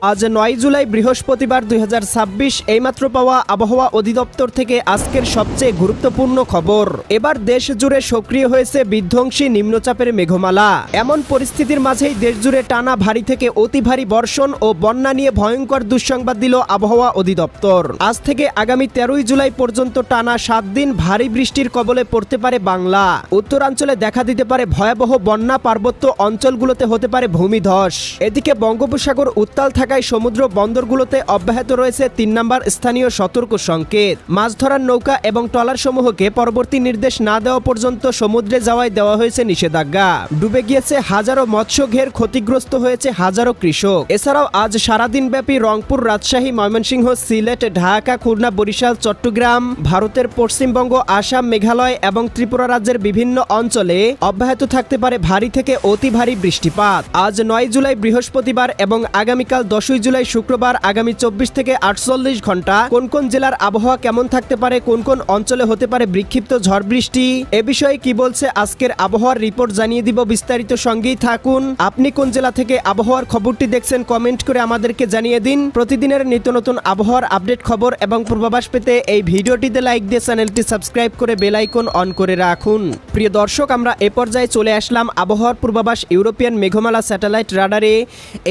আজ ৯ জুলাই বৃহস্পতিবার ২০২৬ এইমাত্র পাওয়া আবহাওয়া অধিদপ্তর থেকে আজকের সবচেয়ে গুরুত্বপূর্ণ খবর। এবার দেশ জুড়ে সক্রিয় হয়েছে বিধ্বংসী নিম্নচাপের মেঘমালা। এমন পরিস্থিতির মাঝেই দেশ জুড়ে টানা ভারী থেকে অতি ভারী বর্ষণ ও বন্যা নিয়ে ভয়ঙ্কর দুঃসংবাদ দিল আবহাওয়া অধিদপ্তর। আজ থেকে আগামী ১৩ই জুলাই পর্যন্ত টানা ৭ দিন ভারী বৃষ্টির কবলে পড়তে পারে বাংলা। উত্তরাঞ্চলে দেখা দিতে পারে ভয়াবহ বন্যা, পার্বত্য অঞ্চলগুলোতে হতে পারে ভূমিধস। এদিকে বঙ্গোপসাগর উত্তাল থাকায় সমুদ্র বন্দরগুলোতে অব্যাহত রয়েছে ৩ নম্বর স্থানীয় সতর্ক সংকেত। মাছ ধরার নৌকা এবং ট্রলার সমূহকে পরবর্তী নির্দেশ না দেওয়া পর্যন্ত সমুদ্রে যাওয়ায় দেওয়া হয়েছে নিষেধাজ্ঞা। ডুবে গিয়েছে হাজারো মৎস্য ঘের, ক্ষতিগ্রস্ত হয়েছে হাজারো কৃষক। এছাড়াও আজ সারাদিন ব্যাপী রংপুর, রাজশাহী, ময়মনসিংহ, সিলেট, ঢাকা, খুলনা, বরিশাল, চট্টগ্রাম, ভারতের পশ্চিমবঙ্গ, আসাম, মেঘালয় এবং ত্রিপুরা রাজ্যের বিভিন্ন অঞ্চলে অব্যাহত থাকতে পারে ভারী থেকে অতি ভারী বৃষ্টিপাত। আজ ৯ জুলাই বৃহস্পতিবার এবং আগামীকাল ১০ই জুলাই শুক্রবার আগামী ২৪ থেকে ৪৮ ঘন্টা কোন কোন জেলার আবহাওয়া কেমন থাকতে পারে, কোন কোন অঞ্চলে হতে পারে বিক্ষিপ্ত ঝড় বৃষ্টি, এ বিষয়ে কি বলছে আজকের আবহাওয়ার রিপোর্ট জানিয়ে দিব বিস্তারিত। সঙ্গেই থাকুন। আপনি কোন জেলা থেকে আবহাওয়ার খবরটি দেখছেন কমেন্ট করে আমাদেরকে জানিয়ে দিন। প্রতিদিনের নিত্য নতুন আবহাওয়ার আপডেট খবর এবং পূর্বাভাস পেতে এই ভিডিওটিতে লাইক দিয়ে চ্যানেলটি সাবস্ক্রাইব করে বেল আইকন অন করে রাখুন। প্রিয় দর্শক, আমরা এ পর্যায়ে চলে আসলাম আবহাওয়ার পূর্বাভাস ইউরোপিয়ান মেঘমালা স্যাটেলাইট রাডারে।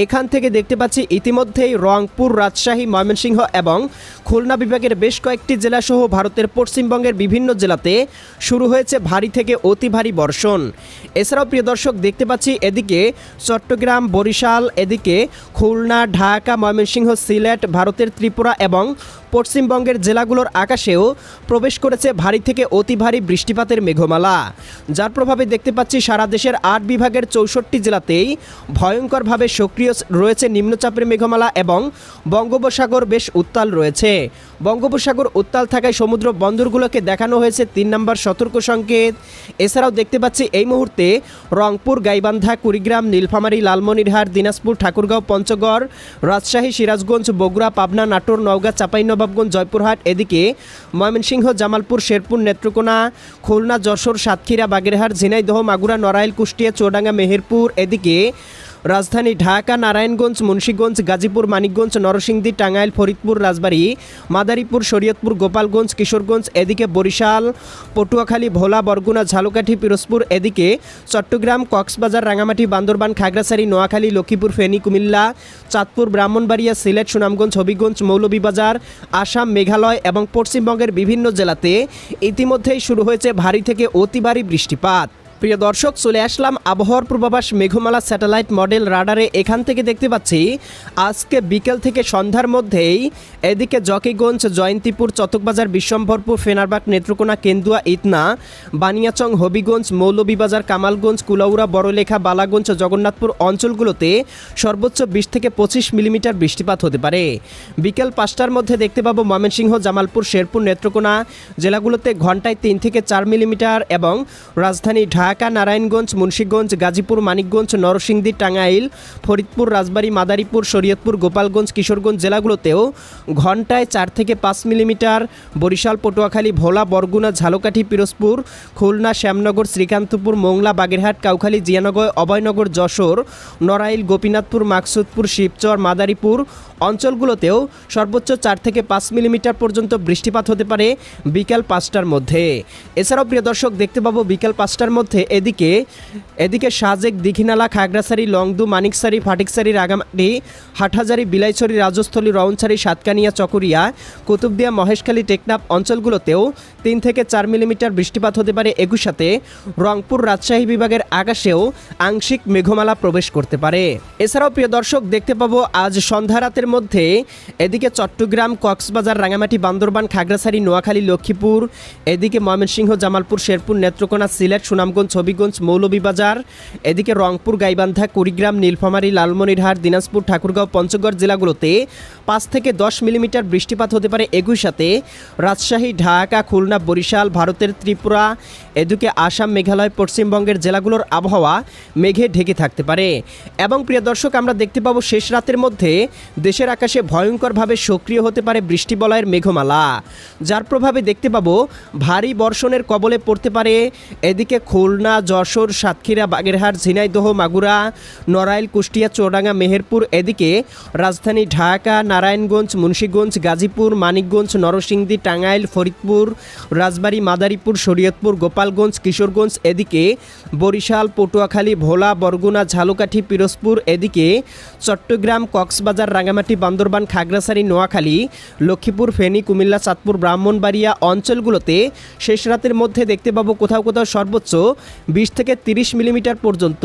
এখান থেকে দেখতে পাচ্ছি ইতিমধ্যেই রংপুর, রাজশাহী, ময়মনসিংহ এবং খুলনা বিভাগের বেশ কয়েকটি জেলাসহ ভারতের পশ্চিমবঙ্গের বিভিন্ন জেলাতে শুরু হয়েছে ভারী থেকে অতি ভারী বর্ষণ। এছাড়াও প্রিয় দর্শক দেখতে পাচ্ছি এদিকে চট্টগ্রাম, বরিশাল, এদিকে খুলনা, ঢাকা, ময়মনসিংহ, সিলেট, ভারতের ত্রিপুরা এবং পশ্চিমবঙ্গের জেলাগুলোর আকাশেও প্রবেশ করেছে ভারী থেকে অতি ভারী বৃষ্টিপাতের মেঘমালা, যার প্রভাবে দেখতে পাচ্ছি সারা দেশের ৮ বিভাগের ৬৪ জেলাতেই ভয়ঙ্করভাবে সক্রিয় রয়েছে নিম্নচাপের মেঘমালা এবং বঙ্গোপসাগর বেশ উত্তাল রয়েছে। বঙ্গোপসাগর উত্তাল থাকায় সমুদ্র বন্দরগুলোকে দেখানো হয়েছে ৩ নম্বর সতর্ক সংকেত। এছাড়াও দেখতে পাচ্ছি এই মুহূর্তে রংপুর, গাইবান্ধা, কুড়িগ্রাম, নীলফামারী, লালমনিরহাট, দিনাজপুর, ঠাকুরগাঁও, পঞ্চগড়, রাজশাহী, সিরাজগঞ্জ, বগুড়া, পাবনা, নাটোর, নওগাঁ, চাঁপাইনবাবগঞ্জ, জয়পুরহাট, এদিকে ময়মনসিংহ, জামালপুর, শেরপুর, নেত্রকোনা, খুলনা, যশোর, সাতক্ষীরা, বাগেরহাট, ঝিনাইদহ, মাগুরা, নড়াইল, কুষ্টিয়া, চুয়াডাঙ্গা, মেহেরপুর, এদিকে রাজধানী ঢাকা, নারায়ণগঞ্জ, মুন্সিগঞ্জ, গাজীপুর, মানিকগঞ্জ, নরসিংদী, টাঙ্গাইল, ফরিদপুর, রাজবাড়ী, মাদারীপুর, শরীয়তপুর, গোপালগঞ্জ, কিশোরগঞ্জ, এদিকে বরিশাল, পটুয়াখালী, ভোলা, বরগুনা, ঝালকাঠি, পিরোজপুর, এদিকে চট্টগ্রাম, কক্সবাজার, রাঙামাটি, বান্দরবান, খাগড়াছড়ি, নোয়াখালী, লক্ষ্মীপুর, ফেনী, কুমিল্লা, চাঁদপুর, ব্রাহ্মণবাড়িয়া, সিলেট, সুনামগঞ্জ, হবিগঞ্জ, মৌলভীবাজার, আসাম, মেঘালয় এবং পশ্চিমবঙ্গের বিভিন্ন জেলাতে ইতিমধ্যেই শুরু হয়েছে ভারী থেকে অতি ভারী বৃষ্টিপাত। প্রিয় দর্শক, চলে আসলাম আবহাওয়ার পূর্বাভাস মেঘমালা স্যাটেলাইট মডেল রাডারে। এখান থেকে দেখতে পাচ্ছি আজকে বিকেল থেকে সন্ধ্যার মধ্যেই এদিকে জকিগঞ্জ, জয়ন্তীপুর, চতকবাজার, বিশ্বম্ভরপুর, ফেনারবাগ, নেত্রকোনা, কেন্দুয়া, ইতনা, বানিয়াচং, হবিগঞ্জ, মৌলভীবাজার, কামালগঞ্জ, কুলাউড়া, বড়লেখা, বালাগঞ্জ, জগন্নাথপুর অঞ্চলগুলোতে সর্বোচ্চ ২০ থেকে ২৫ মিলিমিটার বৃষ্টিপাত হতে পারে। বিকেল ৫টার মধ্যে দেখতে পাবো ময়মনসিংহ, জামালপুর, শেরপুর, নেত্রকোনা জেলাগুলোতে ঘন্টায় ৩ থেকে ৪ মিলিমিটার এবং রাজধানী ঢাকা, নারায়ণগঞ্জ, মুন্সিগঞ্জ, গাজীপুর, মানিকগঞ্জ, নরসিংদী, টাঙ্গাইল, ফরিদপুর, রাজবাড়ী, মাদারীপুর, শরীয়তপুর, গোপালগঞ্জ, কিশোরগঞ্জ জেলাগুলোতেও ঘন্টায় ৪ থেকে ৫ মিলিমিটার। বরিশাল, পটুয়াখালী, ভোলা, বরগুনা, ঝালকাঠি, পিরোজপুর, খুলনা, শ্যামনগর, শ্রীকান্তপুর, মোংলা, বাগেরহাট, কাউখালী, জিয়ানগর, অভয়নগর, যশোর, নড়াইল, গোপীনাথপুর, মাকসুদপুর, শিবচর, মাদারীপুর অঞ্চলগুলোতেও সর্বোচ্চ ৪ থেকে ৫ মিলিমিটার পর্যন্ত বৃষ্টিপাত হতে পারে বিকাল ৫টার মধ্যে। এছাড়াও প্রিয় দর্শক দেখতে পাবো বিকাল ৫টার মধ্যে এদিকে সাজেক, দীঘিনালা, খাগড়াছড়ি, লংদু, মানিকছড়ি, ফাটিকছড়ি, রাঙামাটি, হাটহাজারি, বিলাইছড়ি, রাজস্থলী, রওনছড়ি, সাতকানিয়া, চকরিয়া, কুতুবদিয়া, মহেশখালী, টেকনাফ অঞ্চলগুলোতেও ৩ থেকে ৪ মিলিমিটার বৃষ্টিপাত হতে পারে। একই সাথে রংপুর, রাজশাহী বিভাগের আকাশেও আংশিক মেঘমালা প্রবেশ করতে পারে। এছাড়াও প্রিয় দর্শক দেখতে পাবো আজ সন্ধ্যা রাতের মধ্যে এদিকে চট্টগ্রাম, কক্সবাজার, রাঙামাটি, বান্দরবান, খাগড়াছড়ি, নোয়াখালী, লক্ষ্মীপুর, এদিকে ময়মনসিংহ, জামালপুর, শেরপুর, নেত্রকোনা, সিলেট, সুনামগঞ্জ, হবিগঞ্জ, মৌলভীবাজার, এদিকে রংপুর, গাইবান্ধা, কুড়িগ্রাম, নীলফামারী, লালমনিরহাট, দিনাজপুর, ঠাকুরগাঁও, পঞ্চগড় জেলাগুলোতে ৫ থেকে ১০ মিলিমিটার বৃষ্টিপাত হতে পারে। একই সাথে রাজশাহী, ঢাকা, খুলনা, বরিশাল, ভারতের ত্রিপুরা, এদিকে আসাম, মেঘালয়, পশ্চিমবঙ্গের জেলাগুলোর আবহাওয়া মেঘে ঢেকে থাকতে পারে। এবং প্রিয় দর্শক আমরা দেখতে পাবো শেষ রাতের মধ্যে দেশের আকাশে ভয়ঙ্করভাবে সক্রিয় হতে পারে বৃষ্টিবলয়ের মেঘমালা, যার প্রভাবে দেখতে পাবো ভারী বর্ষণের কবলে পড়তে পারে এদিকে খুলনা, খুলনা, যশোর, সাতক্ষীরা, বাগেরহাট, ঝিনাইদহ, মাগুরা, নড়াইল, কুষ্টিয়া, চুয়াডাঙ্গা, মেহেরপুর। এদিকে রাজধানী ঢাকা, নারায়ণগঞ্জ, মুন্সিগঞ্জ, গাজীপুর, মানিকগঞ্জ, নরসিংদী, টাঙ্গাইল, ফরিদপুর, রাজবাড়ী, মাদারীপুর, শরীয়তপুর, গোপালগঞ্জ, কিশোরগঞ্জ। এদিকে বরিশাল, পটুয়াখালী, ভোলা, বরগুনা, ঝালকাঠি, পিরোজপুর। এদিকে চট্টগ্রাম, কক্সবাজার, রাঙ্গামাটি, বান্দরবান, খাগড়াছড়ি, নোয়াখালী, লক্ষ্মীপুর, ফেনী, কুমিল্লা, চাঁদপুর, ব্রাহ্মণবাড়িয়া অঞ্চলগুলোতে শেষ রাতের মধ্যে দেখতে পাবো কোথাও কোথাও সর্বোচ্চ 20 থেকে 30 মিলিমিটার পর্যন্ত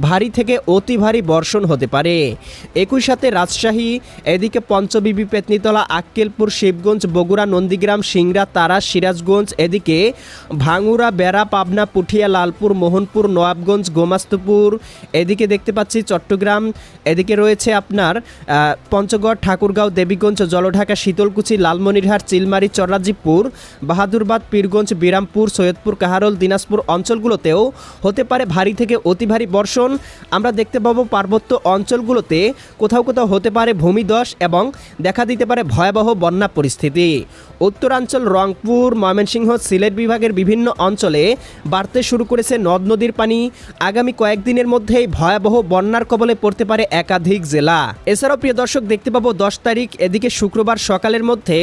ভারী থেকে অতি ভারী বর্ষণ হতে পারে। একই সাথে রাজশাহী, এদিকে পঞ্চবিবি, পেতনিতলা, আক্কেলপুর, শিবগঞ্জ, বগুড়া, নন্দীগ্রাম, সিংড়া, তারাস, সিরাজগঞ্জ। এদিকে ভাঙ্গুড়া, বেড়া, পাবনা, পুঠিয়া, লালপুর, মোহনপুর, নওয়াবগঞ্জ, গোমাস্তুপুর। এদিকে দেখতে পাচ্ছি চট্টগ্রাম। এদিকে রয়েছে আপনার পঞ্চগড়, ঠাকুরগাঁও, দেবীগঞ্জ, জলঢাকা, শীতলকুচি, লালমনিরহাট, চিলমারি, চররাজীবপুর, বাহাদুরবাদ, পীরগঞ্জ, বিরামপুর, সৈয়দপুর, কাহারোল, দিনাজপুর অঞ্চলগুলোতেও হতে পারে ভারী থেকে অতি ভারী বর্ষণ। আমরা দেখতে পাবো পার্বত্য অঞ্চলগুলোতে কোথাও কোথাও হতে পারে ভূমিধস এবং দেখা দিতে পারে ভয়াবহ বন্যা পরিস্থিতি। উত্তরাঞ্চল, রংপুর, ময়মনসিংহ, সিলেট বিভাগের বিভিন্ন অঞ্চলে বাড়তে শুরু করেছে নদ নদীর পানি। আগামী কয়েকদিনের মধ্যেই ভয়াবহ বন্যার কবলে পড়তে পারে একাধিক জেলা। এছাড়াও প্রিয় দর্শক দেখতে পাবো 10 তারিখ, এদিকে শুক্রবার সকালের মধ্যে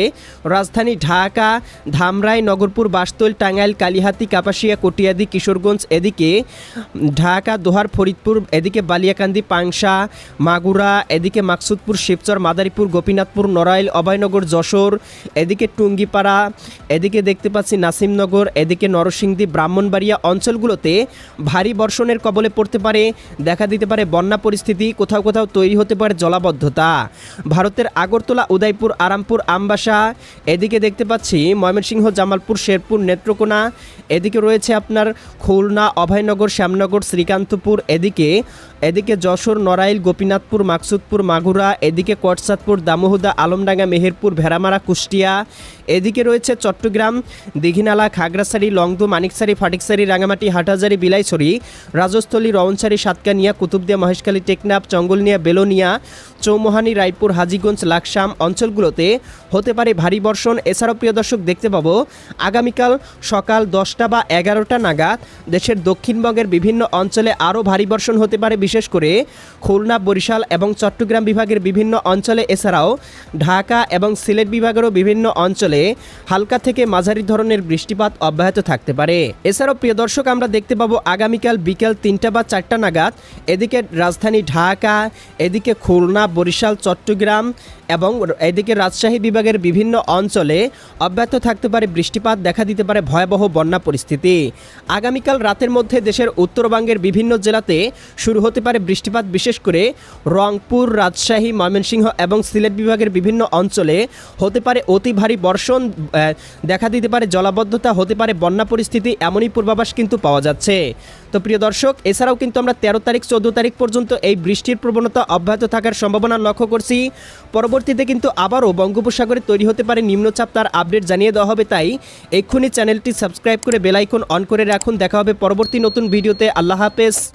রাজধানী ঢাকা, ধামরাই, নগরপুর, বাসতল, টাঙ্গাইল, কালিহাতী, কাপাসিয়া, কটিয়াদি, কিশোরগঞ্জ। এদিকে ঢাকা, দোহার, ফরিদপুর। এদিকে বালিয়াকান্দি, পাংশা, মাগুরা। এদিকে মাকসুদপুর, শিবচর, মাদারীপুর, গোপীনাথপুর, নড়াইল, অভয়নগর, যশোর। এদিকে টুঙ্গিপাড়া। এদিকে দেখতে পাচ্ছি নাসিমনগর। এদিকে নরসিংদী, ব্রাহ্মণবাড়িয়া অঞ্চলগুলোতে ভারী বর্ষণের কবলে পড়তে পারে, দেখা দিতে পারে বন্যা পরিস্থিতি। কোথাও কোথাও তৈরি হতে পারে জলাবদ্ধতা। ভারতের আগরতলা, উদয়পুর, আরামপুর, আমবাসা। এদিকে দেখতে পাচ্ছি ময়মনসিংহ, জামালপুর, শেরপুর, নেত্রকোনা। এদিকে রয়েছে আপনার খুলনা, অভয়নগর, শ্যামনগর, শ্রীকান্তপুর। এদিকে যশোর, নড়াইল, গোপীনাথপুর, মাকসুদপুর, মাগুরা। এদিকে কটসাদপুর, দামোহদা, আলমডাঙ্গা, মেহেরপুর, ভেড়ামারা, কুষ্টিয়া। এদিকে রয়েছে চট্টগ্রাম, দীঘিনালা, খাগড়াছড়ি, লংদু, মানিকছড়ি, ফটিকছড়ি, রাঙামাটি, হাটহাজারী, বিলাইছড়ি, রাজস্থলী, রওনছড়ি, সাতকানিয়া, কুতুবদিয়া, মহেশখালী, টেকনাফ, চঙ্গলনিয়া, বেলোনিয়া, চৌমোহানি, রায়পুর, হাজীগঞ্জ, লাকসাম অঞ্চলগুলোতে হতে পারে ভারী বর্ষণ। এছাড়াও প্রিয় দর্শক দেখতে পাবো আগামীকাল সকাল 10টা বা 11টা নাগাদ দেশের দক্ষিণবঙ্গের বিভিন্ন অঞ্চলে আরও ভারী বর্ষণ হতে পারে, বিশেষ করে খুলনা, বরিশাল এবং চট্টগ্রাম বিভাগের বিভিন্ন অঞ্চলে। এছাড়াও ঢাকা এবং সিলেট বিভাগেরও বিভিন্ন অঞ্চলে হালকা থেকে মাঝারি ধরনের বৃষ্টিপাত অব্যাহত থাকতে পারে। এছাড়াও প্রিয় দর্শক আমরা দেখতে পাবো আগামীকাল বিকেল 3টা বা 4টা নাগাদ এদিকে রাজধানী ঢাকা, এদিকে খুলনা, বরিশাল, চট্টগ্রাম এবং এদিকে রাজশাহী বিভাগের বিভিন্ন অঞ্চলে অব্যাহত থাকতে পারে বৃষ্টিপাত, দেখা দিতে পারে ভয়াবহ বন্যা পরিস্থিতি। আগামীকাল রাতের মধ্যে দেশের উত্তরবঙ্গের বিভিন্ন জেলাতে শুরু হতে পারে বৃষ্টিপাত, বিশেষ করে রংপুর, রাজশাহী, ময়মনসিংহ এবং সিলেট বিভাগের বিভিন্ন অঞ্চলে হতে পারে অতি ভারী বর্ষণ, দেখা দিতে পারে জলাবদ্ধতা, হতে পারে বন্যা পরিস্থিতি, এমনই পূর্বাভাস কিন্তু পাওয়া যাচ্ছে। তো প্রিয় দর্শক এছাড়াও কিন্তু আমরা 13 তারিখ 14 তারিখ পর্যন্ত এই বৃষ্টির প্রবণতা অব্যাহত থাকার সম্ভাবনা লক্ষ্য করছি। পরবর্তীতে কিন্তু আবারও বঙ্গোপসাগরে তৈরি হতে পারে নিম্নচাপ, তার আপডেট জানিয়ে দেওয়া হবে। তাই এক্ষুনি চ্যানেলটি সাবস্ক্রাইব করে বেল আইকন অন করে রাখুন। দেখা হবে পরবর্তী নতুন ভিডিওতে। আল্লাহ হাফেজ।